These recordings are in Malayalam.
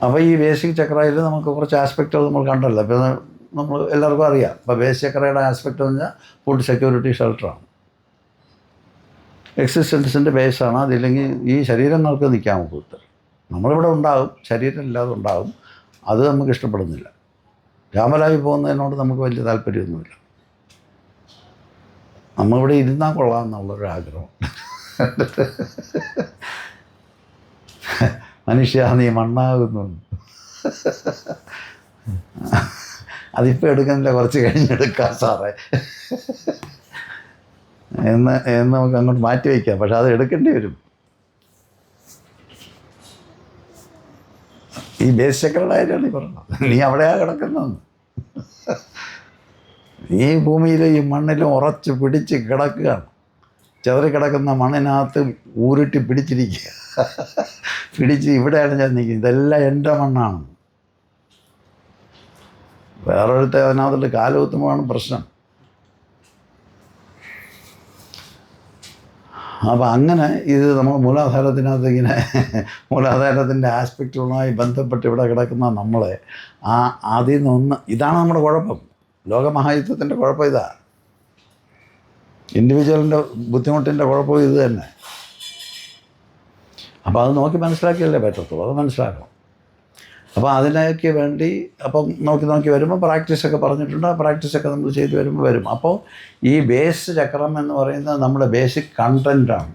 അപ്പോൾ ഈ ബേസിക് ചക്രയിൽ നമുക്ക് കുറച്ച് ആസ്പെക്റ്റുകൾ നമ്മൾ കണ്ടല്ലോ. ഇപ്പോൾ നമ്മൾ എല്ലാവർക്കും അറിയാം. ഇപ്പോൾ ബേസിക് ചക്രയുടെ ആസ്പെക്റ്റ് എന്ന് പറഞ്ഞാൽ ഫുഡ് സെക്യൂരിറ്റി ഷെൽട്ടറാണ്, എക്സിസ്റ്റൻസിൻ്റെ ബേസാണ്. അതില്ലെങ്കിൽ ഈ ശരീരങ്ങൾക്ക് നിൽക്കാൻ നമുക്ക് നമ്മളിവിടെ ഉണ്ടാകും, ശരീരം ഇല്ലാതെ ഉണ്ടാകും. അത് നമുക്ക് ഇഷ്ടപ്പെടുന്നില്ല. രാമലായി പോകുന്നതിനോട് നമുക്ക് വലിയ താല്പര്യമൊന്നുമില്ല. നമ്മളിവിടെ ഇരുന്നാൽ കൊള്ളാം എന്നുള്ളൊരാഗ്രഹം. മനുഷ്യ നീ മണ്ണാകുന്നു. അതിപ്പോൾ എടുക്കുന്നില്ല, കുറച്ച് കഴിഞ്ഞെടുക്കാം സാറേ എന്ന് നമുക്ക് അങ്ങോട്ട് മാറ്റി വയ്ക്കാം. പക്ഷെ അത് എടുക്കേണ്ടി വരും. ഈ ബേസ് ചക്രയുടെ കാര്യമാണ് ഈ പറഞ്ഞത്. നീ അവിടെയാണ് കിടക്കുന്നതെന്ന്. ഈ ഭൂമിയിലും ഈ മണ്ണിലും ഉറച്ച് പിടിച്ച് കിടക്കുകയാണ്. ചെതറിക്കിടക്കുന്ന മണ്ണിനകത്ത് ഊരുട്ടി പിടിച്ചിരിക്കുക. പിടിച്ച് ഇവിടെയാണ് ഞാൻ നിൽക്കുന്നത്. ഇതെല്ലാം എൻ്റെ മണ്ണാണ്. വേറൊരുത്തെ അതിനകത്തുള്ള കാലുകുത്തുമ്പോഴാണ് പ്രശ്നം. അപ്പോൾ അങ്ങനെ ഇത് നമ്മൾ മൂലാധാരത്തിനകത്ത് ഇങ്ങനെ മൂലാധാരത്തിൻ്റെ ആസ്പെക്റ്റുകളുമായി ബന്ധപ്പെട്ട് ഇവിടെ കിടക്കുന്ന നമ്മളെ അതിൽ നിന്ന് ഇതാണ് നമ്മുടെ കുഴപ്പം. ലോകമഹായുദ്ധത്തിൻ്റെ കുഴപ്പം ഇതാണ്. ഇൻഡിവിജ്വലിൻ്റെ ബുദ്ധിമുട്ടിൻ്റെ കുഴപ്പം ഇത് തന്നെ. അപ്പോൾ അത് നോക്കി മനസ്സിലാക്കിയല്ലേ പറ്റത്തുള്ളൂ. അത് മനസ്സിലാക്കണം. അപ്പോൾ അതിനൊക്കെ വേണ്ടി അപ്പം നോക്കി വരുമ്പോൾ പ്രാക്ടീസൊക്കെ പറഞ്ഞിട്ടുണ്ട്. ആ പ്രാക്ടീസൊക്കെ നമ്മൾ ചെയ്ത് വരുമ്പോൾ വരും. അപ്പോൾ ഈ ബേസ് ചക്രം എന്ന് പറയുന്നത് നമ്മുടെ ബേസിക് കണ്ടൻറ്റാണ്.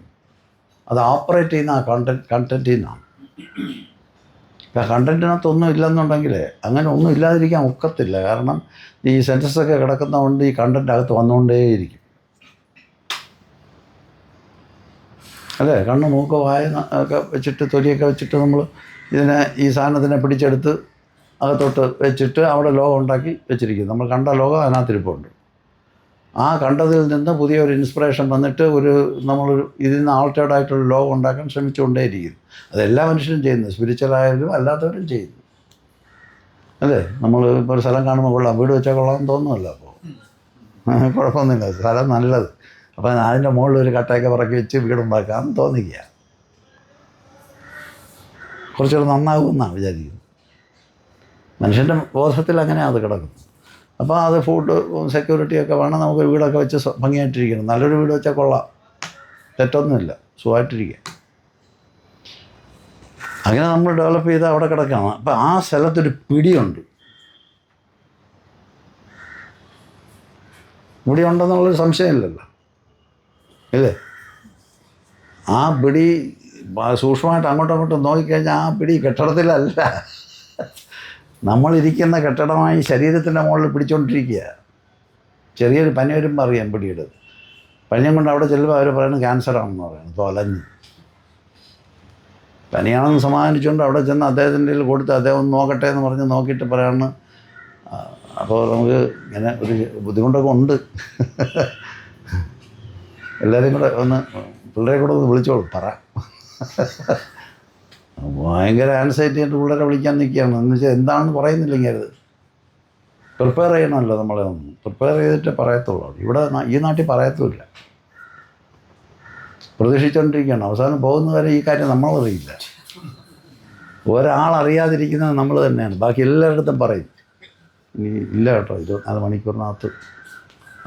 അത് ഓപ്പറേറ്റ് ചെയ്യുന്ന ആ കണ്ടൻറ്റിൽ നിന്നാണ്. ഇപ്പം കണ്ടൻറ്റിനകത്തൊന്നും ഇല്ലെന്നുണ്ടെങ്കിൽ അങ്ങനെ ഒന്നും ഇല്ലാതിരിക്കാൻ ഒക്കത്തില്ല. കാരണം ഈ സെൻസസൊക്കെ കിടക്കുന്നതുകൊണ്ട് ഈ കണ്ടൻറ്റ് അകത്ത് വന്നുകൊണ്ടേയിരിക്കും. അല്ലേ? കണ്ണ് മൂക്ക് വായ ഒക്കെ വെച്ചിട്ട് തൊലിയൊക്കെ വെച്ചിട്ട് നമ്മൾ ഈ സാധനത്തിനെ പിടിച്ചെടുത്ത് അകത്തോട്ട് വെച്ചിട്ട് അവിടെ ലോകം ഉണ്ടാക്കി വെച്ചിരിക്കുന്നു. നമ്മൾ കണ്ട ലോകം അതിനകത്തിരിപ്പുണ്ട്. ആ കണ്ടതിൽ നിന്ന് പുതിയൊരു ഇൻസ്പിറേഷൻ വന്നിട്ട് നമ്മളൊരു ഇതിൽ നിന്ന് ആൾട്ടേർഡ് ആയിട്ടുള്ള ലോകം ഉണ്ടാക്കാൻ ശ്രമിച്ചുകൊണ്ടേയിരിക്കുന്നു. അതെല്ലാ മനുഷ്യരും ചെയ്യുന്നു, സ്പിരിച്വലായാലും അല്ലാത്തവരും ചെയ്യുന്നു. അല്ലേ? നമ്മൾ ഇപ്പോൾ ഒരു സ്ഥലം കാണുമ്പോൾ കൊള്ളാം, വീട് വെച്ചാൽ കൊള്ളാമെന്ന് തോന്നുമല്ലോ. അപ്പോൾ കുഴപ്പമൊന്നുമില്ല, സ്ഥലം നല്ലത്. അപ്പോൾ അതിൻ്റെ മുകളിൽ ഒരു കട്ടയൊക്കെ പറക്കി വെച്ച് വീടുണ്ടാക്കാമെന്ന് തോന്നിക്കുക. കുറച്ചുകൂടെ നന്നാകുമെന്നാണ് വിചാരിക്കുന്നത്. മനുഷ്യൻ്റെ ബോധത്തിൽ അങ്ങനെയാണ് അത് കിടക്കുന്നത്. അപ്പോൾ അത് ഫുഡ് സെക്യൂരിറ്റിയൊക്കെ വേണം. നമുക്ക് വീടൊക്കെ വെച്ച് ഭംഗിയായിട്ടിരിക്കണം. നല്ലൊരു വീട് വെച്ചാൽ കൊള്ളാം, തെറ്റൊന്നുമില്ല, സുഖമായിട്ടിരിക്കുക. അങ്ങനെ നമ്മൾ ഡെവലപ്പ് ചെയ്ത് അവിടെ കിടക്കുകയാണ്. അപ്പോൾ ആ സ്ഥലത്തൊരു പിടിയുണ്ട്. ഇവിടെ ഉണ്ടെന്നുള്ളൊരു സംശയമില്ലല്ലോ, ഇല്ലേ? ആ പിടി സൂക്ഷ്മമായിട്ട് അങ്ങോട്ടും നോക്കിക്കഴിഞ്ഞാൽ ആ പിടി കെട്ടിടത്തിലല്ല, നമ്മളിരിക്കുന്ന കെട്ടിടമായി ശരീരത്തിൻ്റെ മുകളിൽ പിടിച്ചുകൊണ്ടിരിക്കുക. ചെറിയൊരു പനി വരുമ്പോൾ അറിയാം പിടിയിടും. പനിയും കൊണ്ട് അവിടെ ചെല്ലുമ്പോൾ അവർ പറയുന്നത് ക്യാൻസറാണെന്ന് പറയുന്നത്. തൊലഞ്ഞ് പനിയാണെന്ന് സമാധാനിച്ചുകൊണ്ട് അവിടെ ചെന്ന് അദ്ദേഹത്തിൻ്റെ കയ്യിൽ കൊടുത്ത് അദ്ദേഹം ഒന്ന് നോക്കട്ടെ എന്ന് പറഞ്ഞ് നോക്കിയിട്ട് പറയാണ്. അപ്പോൾ നമുക്ക് ഇങ്ങനെ ഒരു ബുദ്ധിമുട്ടൊക്കെ ഉണ്ട്. എല്ലാവരെയും കൂടെ ഒന്ന് പിള്ളേരെ കൂടെ ഒന്ന് വിളിച്ചോളൂ, പറ. ഭയങ്കര ആൻസൈറ്റി ആയിട്ട് പിള്ളേരെ വിളിക്കാൻ നിൽക്കുകയാണ്. എന്ന് വെച്ചാൽ എന്താണെന്ന് പറയുന്നില്ലെങ്കിൽ അത് പ്രിപ്പയർ ചെയ്യണമല്ലോ. നമ്മളെ ഒന്ന് പ്രിപ്പയർ ചെയ്തിട്ടേ പറയത്തുള്ളൂ. ഇവിടെ ഈ നാട്ടിൽ പറയത്തുമില്ല, പ്രതീക്ഷിച്ചുകൊണ്ടിരിക്കുകയാണ്. അവസാനം പോകുന്നവരെ ഈ കാര്യം നമ്മളറിയില്ല. ഒരാളറിയാതിരിക്കുന്നത് നമ്മൾ തന്നെയാണ്. ബാക്കി എല്ലായിടത്തും പറയും, ഇനി ഇല്ല കേട്ടോ 24 മണിക്കൂറിനകത്ത്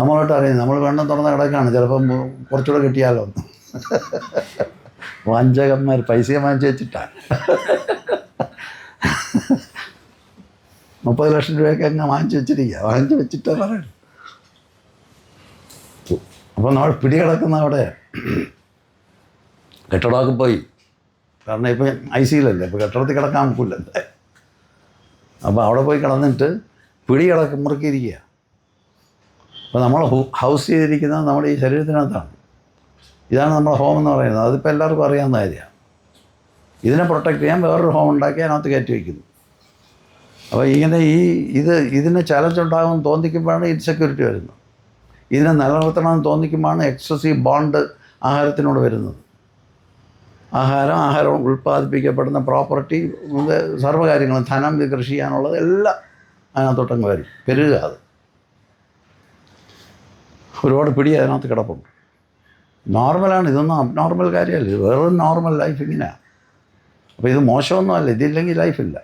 നമ്മളോട്ട് അറിയാം. നമ്മൾ വെണ്ണം തുറന്ന കിടക്കാണ്, ചിലപ്പം കുറച്ചുകൂടെ കിട്ടിയാലോ. വഞ്ചകന്മാർ പൈസ വാങ്ങിച്ച് വെച്ചിട്ടാണ് 30 ലക്ഷം രൂപയൊക്കെ അങ്ങ് വാങ്ങിച്ച് വെച്ചിട്ടാണ് പറയുന്നത്. അപ്പോൾ നമ്മൾ പിടികിടക്കുന്ന അവിടെ കെട്ടിടമൊക്കെ പോയി. കാരണം ഇപ്പം ICയിലല്ലേ, ഇപ്പോൾ കെട്ടിടത്തിൽ കിടക്കാൻ നോക്കില്ല. അപ്പോൾ അവിടെ പോയി കിടന്നിട്ട് മുറുക്കിയിരിക്കുക. അപ്പോൾ നമ്മൾ ഹൗസ് ചെയ്തിരിക്കുന്നത് നമ്മുടെ ഈ ശരീരത്തിനകത്താണ്. ഇതാണ് നമ്മുടെ ഹോം എന്ന് പറയുന്നത്. അതിപ്പോൾ എല്ലാവർക്കും അറിയാവുന്ന കാര്യമാണ്. ഇതിനെ പ്രൊട്ടക്റ്റ് ചെയ്യാൻ വേറൊരു ഹോം ഉണ്ടാക്കി അതിനകത്ത് കയറ്റി വയ്ക്കുന്നു. അപ്പോൾ ഇങ്ങനെ ഇതിന് ചലഞ്ച് ഉണ്ടാകുമെന്ന് തോന്നിക്കുമ്പോഴാണ് ഇൻസെക്യൂരിറ്റി വരുന്നത്. ഇതിനെ നിലനിർത്തണമെന്ന് തോന്നിക്കുമ്പോഴാണ് എക്സസീവ് ബോണ്ട് ആഹാരത്തിനോട് വരുന്നത്. ആഹാരം ഉൽപ്പാദിപ്പിക്കപ്പെടുന്ന പ്രോപ്പർട്ടി, സർവ്വകാര്യങ്ങളും, ധനം, കൃഷി ചെയ്യാനുള്ളത് എല്ലാം അതിനകത്തോട്ടങ്ങ് വരും, പെരുക. അത് ഒരുപാട് പിടി അതിനകത്ത് കിടപ്പുണ്ട്. നോർമലാണ്, ഇതൊന്നും അബ്നോർമൽ കാര്യമല്ല. ഇത് വേറൊരു നോർമൽ ലൈഫ് ഇങ്ങനെയാണ്. അപ്പോൾ ഇത് മോശമൊന്നുമല്ല, ഇതില്ലെങ്കിൽ ലൈഫില്ല.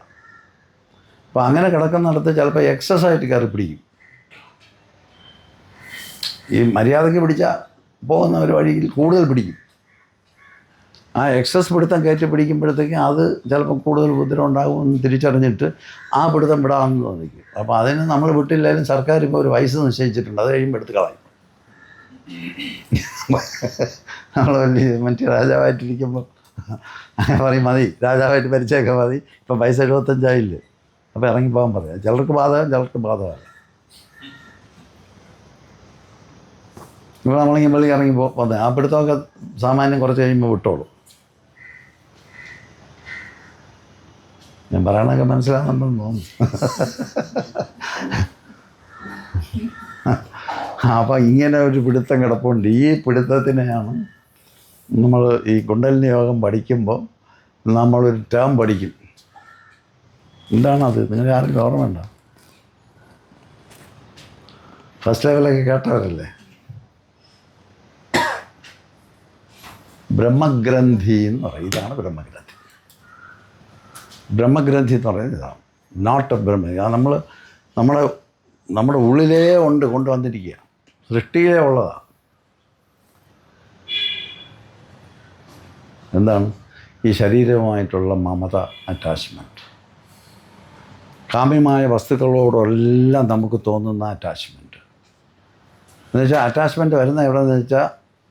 അപ്പോൾ അങ്ങനെ കിടക്കുന്നിടത്ത് ചിലപ്പോൾ എക്സസ് ആയിട്ട് കയറി പിടിക്കും. ഈ മര്യാദയ്ക്ക് പിടിച്ചാൽ പോകുന്ന ഒരു വഴിയിൽ കൂടുതൽ പിടിക്കും. ആ എക്സസ് പിടുത്തം കയറ്റി പിടിക്കുമ്പോഴത്തേക്കും അത് ചിലപ്പോൾ കൂടുതൽ ഉപദ്രവം ഉണ്ടാകുമെന്ന് തിരിച്ചറിഞ്ഞിട്ട് ആ പിടുത്തം വിടാമെന്ന് തോന്നിക്കും. അപ്പോൾ അതിന് നമ്മൾ വിട്ടില്ലായാലും സർക്കാർ ഇപ്പോൾ ഒരു വയസ്സ് നിശ്ചയിച്ചിട്ടുണ്ട്. അത് കഴിയുമ്പോൾ എടുത്ത് കളയും. നമ്മൾ വലിയ മറ്റേ രാജാവായിട്ടിരിക്കുമ്പോൾ അങ്ങനെ പറയും, മതി രാജാവായിട്ട് ഭരിച്ചേക്കാൻ മതി, ഇപ്പം വയസ്സ് 75 അപ്പോൾ ഇറങ്ങിപ്പോകാൻ പറയാം. ചിലർക്ക് ബാധകം, ചിലർക്ക് ബാധകമല്ല. ഇപ്പോൾ നമ്മളിങ്ങനെ വെളി ഇറങ്ങിപ്പോൾ വന്നേ ആ പിടുത്തമൊക്കെ സാമാന്യം കുറച്ച് കഴിയുമ്പോൾ വിട്ടോളൂ. ഞാൻ പറയണതൊക്കെ മനസ്സിലാകുന്നുണ്ടെന്ന് തോന്നുന്നു. അപ്പം ഇങ്ങനെ ഒരു പിടുത്തം കിടപ്പുണ്ട്. ഈ പിടുത്തത്തിനെയാണ് നമ്മൾ ഈ കുണ്ടലിനി യോഗം പഠിക്കുമ്പോൾ നമ്മളൊരു ടേം പഠിക്കും. എന്താണത്? നിങ്ങൾക്ക് ആർക്കും ഓർമ്മയുണ്ടോ? ഫസ്റ്റ് ലെവലൊക്കെ കേട്ടവരല്ലേ? ബ്രഹ്മഗ്രന്ഥി എന്ന് പറയും. ഇതാണ് ബ്രഹ്മഗ്രന്ഥി. ബ്രഹ്മഗ്രന്ഥി എന്ന് പറയുന്നത് ഇതാണ്. നോട്ട് എ ബ്രഹ്മ. നമ്മൾ നമ്മുടെ ഉള്ളിലേ കൊണ്ടുവന്നിരിക്കുക, സൃഷ്ടിയിലേ ഉള്ളതാണ്. എന്താണ്? ഈ ശരീരവുമായിട്ടുള്ള മമത, അറ്റാച്ച്മെൻറ്റ്, കാമ്യമായ വസ്തുക്കളോടെല്ലാം നമുക്ക് തോന്നുന്ന അറ്റാച്ച്മെൻറ്റ്. എന്നുവെച്ചാൽ അറ്റാച്ച്മെൻറ്റ് വരുന്ന എവിടെയെന്ന് വെച്ചാൽ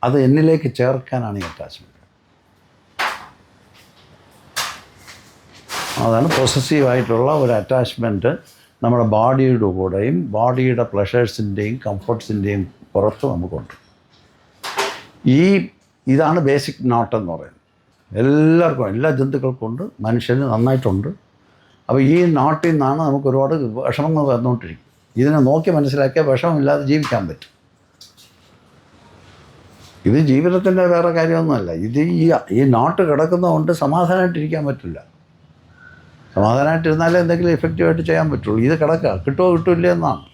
അത് എന്നിലേക്ക് ചേർക്കാനാണ് ഈ അറ്റാച്ച്മെൻറ്റ്. അതാണ് പൊസസീവായിട്ടുള്ള ഒരു അറ്റാച്ച്മെൻറ്റ്. നമ്മുടെ ബോഡിയുടെ കൂടെയും ബോഡിയുടെ പ്ലഷേഴ്സിൻ്റെയും കംഫർട്ട്സിൻ്റെയും പുറത്ത് നമുക്കുണ്ട്. ഇതാണ് ബേസിക് നോട്ടെന്ന് പറയുന്നത്. എല്ലാവർക്കും, എല്ലാ ജന്തുക്കൾക്കും ഉണ്ട്, മനുഷ്യന് നന്നായിട്ടുണ്ട്. അപ്പോൾ ഈ നോട്ടിൽ നിന്നാണ് നമുക്ക് ഒരുപാട് വിഷമങ്ങൾ വന്നുകൊണ്ടിരിക്കും. ഇതിനെ നോക്കി മനസ്സിലാക്കിയാൽ വിഷമമില്ലാതെ ജീവിക്കാൻ പറ്റും. ഇത് ജീവിതത്തിൻ്റെ വേറെ കാര്യമൊന്നുമല്ല. ഇത് ഈ നോട്ട് കിടക്കുന്നതുകൊണ്ട് സമാധാനമായിട്ടിരിക്കാൻ പറ്റില്ല. സമാധാനമായിട്ടിരുന്നാലേ എന്തെങ്കിലും എഫക്റ്റീവായിട്ട് ചെയ്യാൻ പറ്റുള്ളൂ. ഇത് കിടക്കുക, കിട്ടുമോ കിട്ടില്ല എന്നാണ്,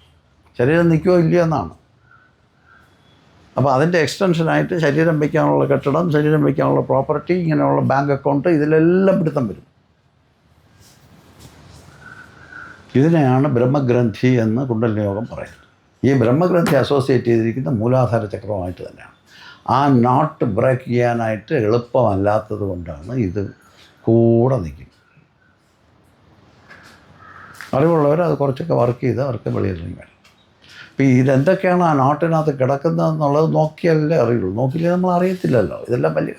ശരീരം നിൽക്കുമോ ഇല്ലയോ എന്നാണ്. അപ്പോൾ അതിൻ്റെ എക്സ്റ്റൻഷനായിട്ട് ശരീരം വയ്ക്കാനുള്ള കെട്ടിടം, ശരീരം വയ്ക്കാനുള്ള പ്രോപ്പർട്ടി, ഇങ്ങനെയുള്ള ബാങ്ക് അക്കൗണ്ട്, ഇതിലെല്ലാം പിടുത്തം വരും. ഇതിനെയാണ് ബ്രഹ്മഗ്രന്ഥി എന്ന് കുണ്ടലിനി യോഗം പറയുന്നത്. ഈ ബ്രഹ്മഗ്രന്ഥി അസോസിയേറ്റ് ചെയ്തിരിക്കുന്ന മൂലാധാര ചക്രമായിട്ട് തന്നെയാണ്. ആ നോട്ട് ബ്രേക്ക് ചെയ്യാനായിട്ട് എളുപ്പമല്ലാത്തത് കൊണ്ടാണ് ഇത് കൂടെ നിൽക്കും. അറിവുള്ളവർ അത് കുറച്ചൊക്കെ വർക്ക് ചെയ്ത് അവർക്ക് വെളിയിലിറങ്ങി വരും. അപ്പോൾ ഇതെന്തൊക്കെയാണ് ആ നോട്ടിനകത്ത് കിടക്കുന്നതെന്നുള്ളത് നോക്കിയാലേ അറിയുള്ളൂ. നോക്കിയില്ലേ നമ്മൾ അറിയത്തില്ലല്ലോ. ഇതെല്ലാം വലിയ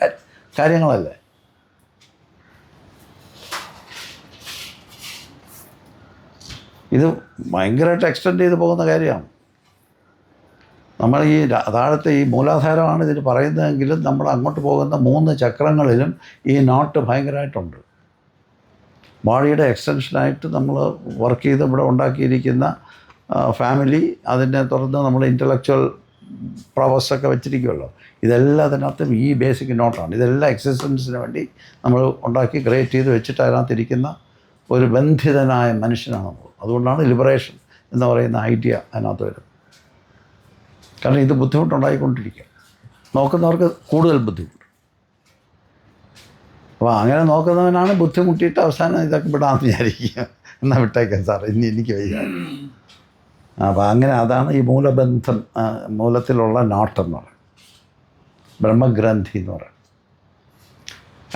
കാര്യങ്ങളല്ലേ. ഇത് ഭയങ്കരമായിട്ട് എക്സ്റ്റെൻഡ് ചെയ്ത് പോകുന്ന കാര്യമാണ്. നമ്മൾ ഈ താഴത്തെ ഈ മൂലാധാരമാണ് ഇതിന് പറയുന്നതെങ്കിലും നമ്മൾ അങ്ങോട്ട് പോകുന്ന 3 ചക്രങ്ങളിലും ഈ നോട്ട് ഭയങ്കരമായിട്ടുണ്ട്. ബോഡിയുടെ എക്സ്റ്റൻഷനായിട്ട് നമ്മൾ വർക്ക് ചെയ്ത് ഇവിടെ ഉണ്ടാക്കിയിരിക്കുന്ന ഫാമിലി, അതിനെ തുടർന്ന് നമ്മൾ ഇൻ്റലക്ച്വൽ പ്രൊവസൊക്കെ വെച്ചിരിക്കുമല്ലോ, ഇതെല്ലാം അതിനകത്തും ഈ ബേസിക് നോട്ടാണ്. ഇതെല്ലാം എക്സിസ്റ്റൻസിന് വേണ്ടി നമ്മൾ ഉണ്ടാക്കി ക്രിയേറ്റ് ചെയ്ത് വെച്ചിട്ട് അതിനകത്തിരിക്കുന്ന ഒരു ബന്ധിതനായ മനുഷ്യനാണ് നമ്മൾ. അതുകൊണ്ടാണ് ലിബറേഷൻ എന്ന് പറയുന്ന ഐഡിയ അതിനകത്ത് വരുന്നത്. കാരണം ഇത് ബുദ്ധിമുട്ടുണ്ടായിക്കൊണ്ടിരിക്കുക, നോക്കുന്നവർക്ക് കൂടുതൽ ബുദ്ധിമുട്ട്. അപ്പോൾ അങ്ങനെ നോക്കുന്നവനാണ് ബുദ്ധിമുട്ടിയിട്ട് അവസാനം ഇതൊക്കെ വിടാമെന്ന് വിചാരിക്കുക. എന്നാൽ വിട്ടേക്കാം സാർ, ഇനി എനിക്ക് വയ്യ. അപ്പോൾ അങ്ങനെ അതാണ് ഈ മൂലബന്ധം, മൂലത്തിലുള്ള നോട്ടെന്ന് പറയുന്നത്, ബ്രഹ്മഗ്രന്ഥി എന്ന് പറയുന്നത്.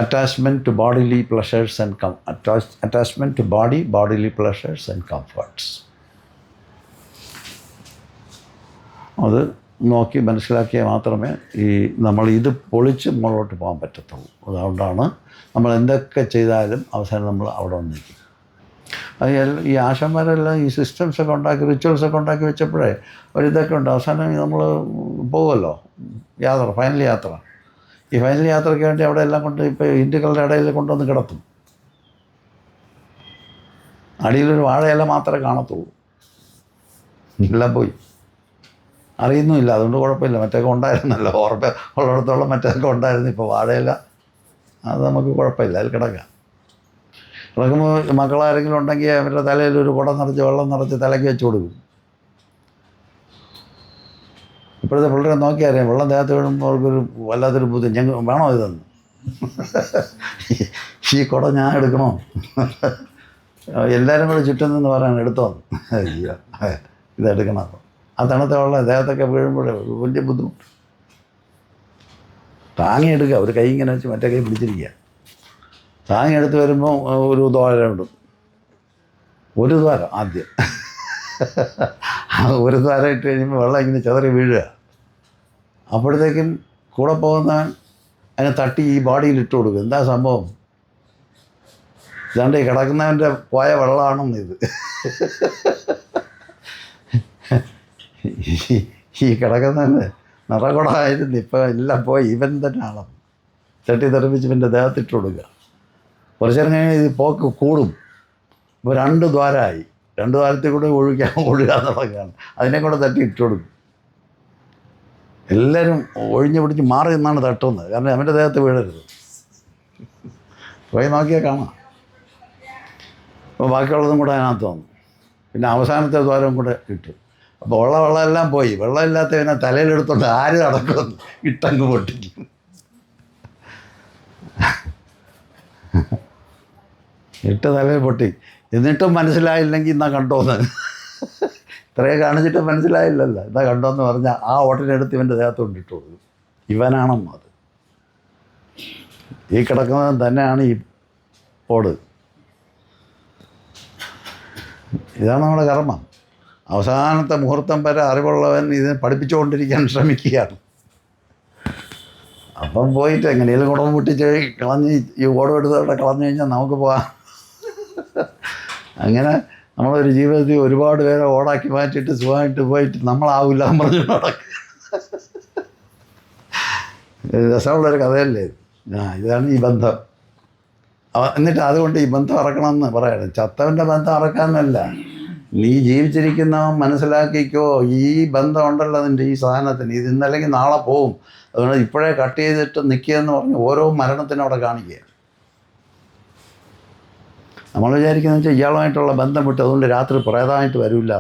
Attachment to bodily pleasures and attachment to bodily pleasures and comforts. അത് നോക്കി മനസ്സിലാക്കിയാൽ മാത്രമേ നമ്മൾ ഇത് പൊളിച്ച് മുകളിലോട്ട് പോകാൻ പറ്റത്തുള്ളൂ. അതുകൊണ്ടാണ് നമ്മൾ എന്തൊക്കെ ചെയ്താലും അവസാനം നമ്മൾ അവിടെ വന്നിരിക്കും. അത് ഈ ആശാന്മാരെല്ലാം ഈ സിസ്റ്റംസൊക്കെ ഉണ്ടാക്കി, റിച്വൽസൊക്കെ ഉണ്ടാക്കി വെച്ചപ്പോഴേ ഒരിതൊക്കെ ഉണ്ട്. അവസാനം നമ്മൾ പോകുമല്ലോ യാത്ര, ഫൈനൽ യാത്ര. ഈ ഫൈനൽ യാത്രയ്ക്ക് വേണ്ടി അവിടെ എല്ലാം കൊണ്ട് ഇപ്പോൾ ഹിന്ദുക്കളുടെ ഇടയിൽ കൊണ്ടുവന്ന് കിടത്തും. അടിയിലൊരു വാഴയില മാത്രമേ കാണത്തുള്ളൂ, എല്ലാം പോയി, അറിയുന്നുമില്ല. അതുകൊണ്ട് കുഴപ്പമില്ല. മറ്റൊക്കെ ഉണ്ടായിരുന്നല്ലോ, ഓർമ്മ ഉള്ളിടത്തോളം മറ്റൊക്കെ ഉണ്ടായിരുന്നു. ഇപ്പോൾ വാഴയില അത് നമുക്ക് കുഴപ്പമില്ല, അതിൽ കിടക്കാം. കിടക്കുമ്പോൾ മക്കളാരെങ്കിലും ഉണ്ടെങ്കിൽ അവരുടെ തലയിൽ ഒരു കുടം നിറച്ച് വെള്ളം നിറച്ച് തലയ്ക്ക് വെച്ച് കൊടുക്കും. ഇപ്പോഴത്തെ പിള്ളേരെ നോക്കിയാൽ അറിയാം, വെള്ളം ദേഹത്ത് വീഴുമ്പോൾ അവർക്കൊരു വല്ലാത്തൊരു ബുദ്ധി, ഞങ്ങൾ വേണോ ഇതെന്ന്, ഈ കുടം ഞാൻ എടുക്കണോ? എല്ലാവരും കൂടെ ചുറ്റും നിന്ന് പറയണം എടുത്തോ അയ്യോ ഇതെടുക്കണം. ആ തണുത്ത വെള്ളം ദേഹത്തൊക്കെ വീഴുമ്പോഴേ വലിയ ബുദ്ധിമുട്ട്. താങ്ങിയെടുക്കുക, ഒരു കൈ ഇങ്ങനെ വെച്ച് മറ്റേ കൈ പിടിച്ചിരിക്കുക. താങ്ങിയെടുത്ത് വരുമ്പോൾ ഒരു ദ്വാരമുണ്ട്, ഒരു ദ്വാരം ആദ്യം. ഒരു ദ്വാരം ഇട്ട് കഴിയുമ്പോൾ വെള്ളം ഇങ്ങനെ ചിതറി വീഴുക. അപ്പോഴത്തേക്കും കൂടെ പോകുന്നവൻ അതിനെ തട്ടി ഈ ബാഡിയിൽ ഇട്ട് കൊടുക്കും. എന്താ സംഭവം? ഇതാണ്ട് ഈ കിടക്കുന്നവൻ്റെ പോയ വെള്ളമാണെന്ന് ഇത്. ഈ കിടക്കുന്നവന് നിറകുടമായിരുന്നു, ഇപ്പം എല്ലാം പോയി ഇവൻ തന്നെ ആളം ചട്ടി തെറിപ്പിച്ച് ഇവൻ്റെ ദേഹത്തിട്ട് കൊടുക്കുക. കുറച്ച് നേരം കഴിഞ്ഞാൽ ഇത് പോക്ക് കൂടും. ഇപ്പോൾ 2 ദ്വാരമായി, 2 ദ്വാരത്തിൽ കൂടെ ഒഴുകാൻ തുടങ്ങുകയാണ്. അതിനെ കൂടെ തട്ടി ഇട്ട് കൊടുക്കും. എല്ലാവരും ഒഴിഞ്ഞു പിടിച്ച് മാറി നിന്നാണ് തട്ടുന്നത്, കാരണം അവൻ്റെ ദേഹത്ത് വീഴരുത്. പോയി നോക്കിയാൽ കാണാം. അപ്പോൾ ബാക്കിയുള്ളതും കൂടെ അതിനകത്ത് വന്നു. പിന്നെ അവസാനത്തെ ദ്വാരം കൂടെ ഇട്ടു. അപ്പോൾ ഉള്ള വെള്ളമെല്ലാം പോയി. വെള്ളമില്ലാത്തവനെ തലയിലെടുത്തോണ്ട് ആര് നടക്കുമെന്ന് ഇട്ടങ്ങ് പൊട്ടിക്കും. ഇട്ട് തലയിൽ പൊട്ടി. എന്നിട്ടും മനസ്സിലായില്ലെങ്കിൽ എന്നാ കണ്ടോന്ന്. ഇത്രയും കാണിച്ചിട്ട് മനസ്സിലായില്ലല്ലോ, എന്നാ കണ്ടോന്ന് പറഞ്ഞാൽ ആ ഓട്ടിനെടുത്ത് ഇവൻ്റെ ദേഹത്തോണ്ട് ഇട്ട് കൊടുക്കും. ഇവനാണെന്ന് അത്. ഈ കിടക്കുന്നത് തന്നെയാണ് ഈ ഓട്. ഇതാണ് നമ്മുടെ കർമ്മം. അവസാനത്തെ മുഹൂർത്തം വരെ അറിവുള്ളവൻ ഇതിനെ പഠിപ്പിച്ചുകൊണ്ടിരിക്കാൻ ശ്രമിക്കുകയാണ്. അപ്പം പോയിട്ട് എങ്ങനെയും കുടം പൊട്ടിച്ച് കളഞ്ഞ് ഈ ഓടം എടുത്തോടെ കളഞ്ഞു കഴിഞ്ഞാൽ നമുക്ക് പോകാം. അങ്ങനെ നമ്മളൊരു ജീവിതത്തിൽ ഒരുപാട് പേരെ ഓടാക്കി മാറ്റിയിട്ട് സുഖമായിട്ട് പോയിട്ട് നമ്മളാവില്ല എന്ന് പറഞ്ഞു നടക്കുക. രസമുള്ളൊരു കഥയല്ലേ. ഇതാണ് ഈ ബന്ധം. എന്നിട്ട് അതുകൊണ്ട് ഈ ബന്ധം അറക്കണമെന്ന് പറയണം. ചത്തവൻ്റെ ബന്ധം അറക്കാനല്ല, നീ ജീവിച്ചിരിക്കുന്നവൻ മനസ്സിലാക്കിക്കോ, ഈ ബന്ധം ഉണ്ടല്ലോ അതിൻ്റെ ഈ സാധനത്തിന്, ഇത് ഇന്നല്ലെങ്കിൽ നാളെ പോവും. അതുകൊണ്ട് ഇപ്പോഴേ കട്ട് ചെയ്തിട്ട് നിൽക്കുകയെന്ന് പറഞ്ഞ് ഓരോ മരണത്തിനും അവിടെ കാണിക്കുക. നമ്മൾ വിചാരിക്കുന്നത് വെച്ചാൽ ഇയാളുമായിട്ടുള്ള ബന്ധം വിട്ട് അതുകൊണ്ട് രാത്രി പ്രേതമായിട്ട് വരില്ല.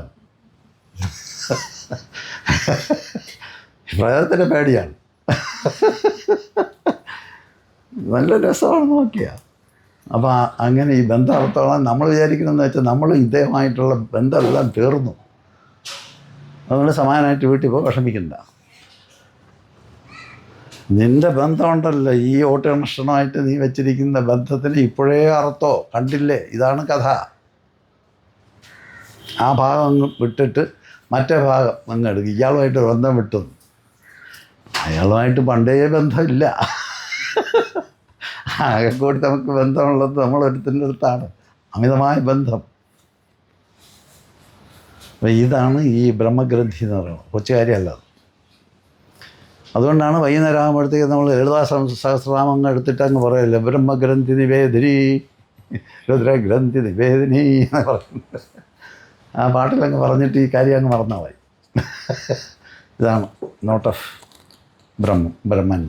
പ്രേതത്തിൻ്റെ പേടിയാണ്. നല്ല രസമാണ് നോക്കിയാൽ. അപ്പോൾ അങ്ങനെ ഈ ബന്ധം അർത്ഥമാണ് നമ്മൾ വിചാരിക്കണമെന്ന് വെച്ചാൽ നമ്മൾ ഇദ്ദേഹമായിട്ടുള്ള ബന്ധമെല്ലാം തീർന്നു, അതുകൊണ്ട് സമാനമായിട്ട് വീട്ടിൽ പോയി വിഷമിക്കണ്ട. നിൻ്റെ ബന്ധമുണ്ടല്ലോ, ഈ ഓട്ടനഷ്ടമായിട്ട് നീ വെച്ചിരിക്കുന്ന ബന്ധത്തിന് ഇപ്പോഴേ അർത്ഥോ കണ്ടില്ലേ? ഇതാണ് കഥ. ആ ഭാഗം അങ്ങ് വിട്ടിട്ട് മറ്റേ ഭാഗം അങ്ങ് എടുക്കും. ഇയാളുമായിട്ട് ബന്ധം വിട്ടു. അയാളുമായിട്ട് പണ്ടേ ബന്ധമില്ല. ആകെ കൂടി നമുക്ക് ബന്ധമുള്ളത് നമ്മളൊരുത്തിൻ്റെ അടുത്താണ്, അമിതമായ ബന്ധം. അപ്പം ഇതാണ് ഈ ബ്രഹ്മഗ്രന്ഥി എന്ന് പറയുന്നത്, കൊച്ചു കാര്യമല്ല. അതുകൊണ്ടാണ് വൈകുന്നേരം ആകുമ്പോഴത്തേക്ക് നമ്മൾ ലളിതാ സഹസ്രനാമങ്ങൾ എടുത്തിട്ട് അങ്ങ് പറയല്ലേ, ബ്രഹ്മഗ്രന്ഥി നിവേദിനി രുദ്രഗ്രന്ഥി നിവേദിനി എന്ന് പറയുന്നത്. ആ പാട്ടിലങ്ങ് പറഞ്ഞിട്ട് ഈ കാര്യം അങ്ങ് മറന്നാൽ മതി. ഇതാണ് നോട്ട് ഓഫ് ബ്രഹ്മൻ.